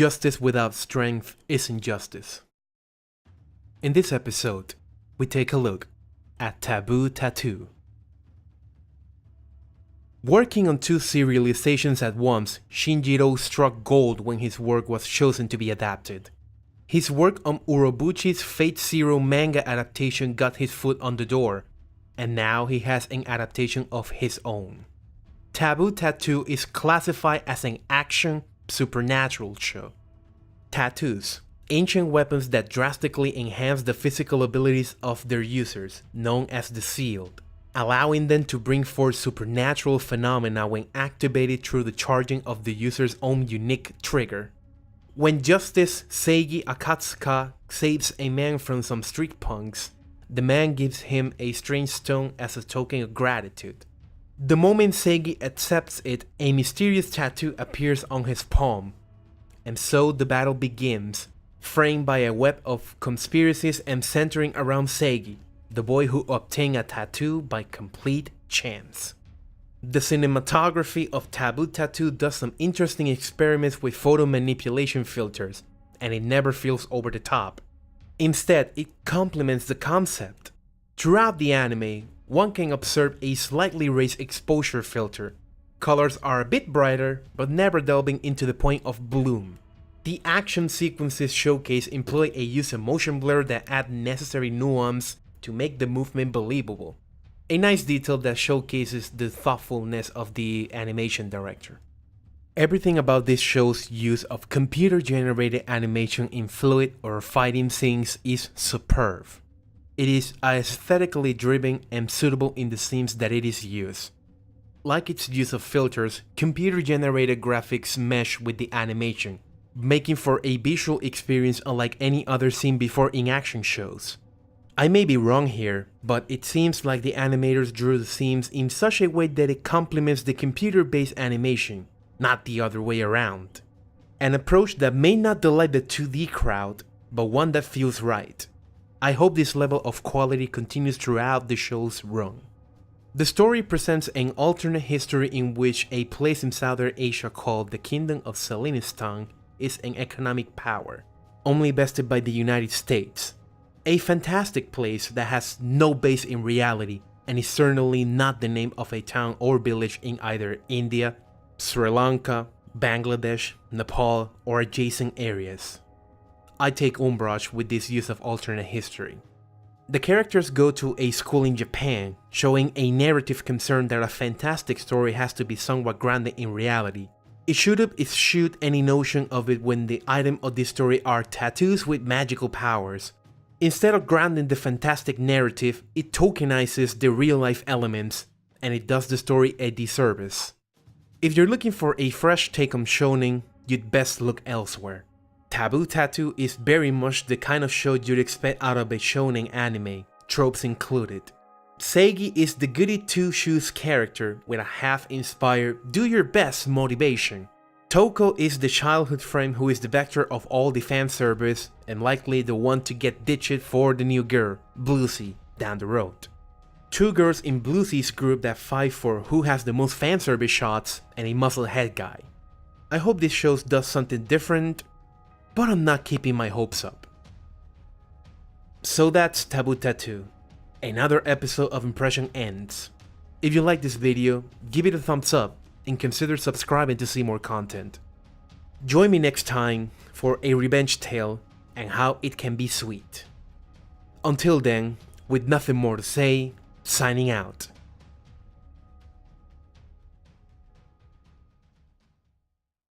Justice without strength is injustice. In this episode, we take a look at Taboo-Tattoo. Working on 2 serializations at once, Shinjiro struck gold when his work was chosen to be adapted. His work on Urobuchi's Fate Zero manga adaptation got his foot on the door, and now he has an adaptation of his own. Taboo-Tattoo is classified as an action supernatural show. Tattoos, ancient weapons that drastically enhance the physical abilities of their users, known as the Sealed, allowing them to bring forth supernatural phenomena when activated through the charging of the user's own unique trigger. When Justice Seigi Akatsuka saves a man from some street punks, the man gives him a strange stone as a token of gratitude. The moment Seigi accepts it, a mysterious tattoo appears on his palm, and so the battle begins, framed by a web of conspiracies and centering around Seigi, the boy who obtained a tattoo by complete chance. The cinematography of Taboo-Tattoo does some interesting experiments with photo manipulation filters, and it never feels over the top. Instead, it complements the concept. Throughout the anime, one can observe a slightly raised exposure filter. Colors are a bit brighter, but never delving into the point of bloom. The action sequences showcase employ a use of motion blur that add necessary nuance to make the movement believable. A nice detail that showcases the thoughtfulness of the animation director. Everything about this show's use of computer-generated animation in fluid or fighting scenes is superb. It is aesthetically driven and suitable in the scenes that it is used. Like its use of filters, computer-generated graphics mesh with the animation, making for a visual experience unlike any other seen before in action shows. I may be wrong here, but it seems like the animators drew the scenes in such a way that it complements the computer-based animation, not the other way around. An approach that may not delight the 2D crowd, but one that feels right. I hope this level of quality continues throughout the show's run. The story presents an alternate history in which a place in Southern Asia called the Kingdom of Selinistan is an economic power, only bested by the United States. A fantastic place that has no base in reality and is certainly not the name of a town or village in either India, Sri Lanka, Bangladesh, Nepal, or adjacent areas. I take umbrage with this use of alternate history. The characters go to a school in Japan, showing a narrative concern that a fantastic story has to be somewhat grounded in reality. It should eschew any notion of it when the item of this story are tattoos with magical powers. Instead of grounding the fantastic narrative, it tokenizes the real-life elements, and it does the story a disservice. If you're looking for a fresh take on shonen, you'd best look elsewhere. Taboo-Tattoo is very much the kind of show you'd expect out of a shonen anime, tropes included. Seigi is the goody two-shoes character with a half-inspired, do-your-best motivation. Toko is the childhood friend who is the vector of all the fan service and likely the one to get ditched for the new girl, Bluesy, down the road. 2 girls in Bluesy's group that fight for who has the most fanservice shots and a musclehead guy. I hope this show does something different, but I'm not keeping my hopes up. So that's Taboo-Tattoo. Another episode of Impression ends. If you like this video, give it a thumbs up and consider subscribing to see more content. Join me next time for a revenge tale and how it can be sweet. Until then, with nothing more to say, signing out.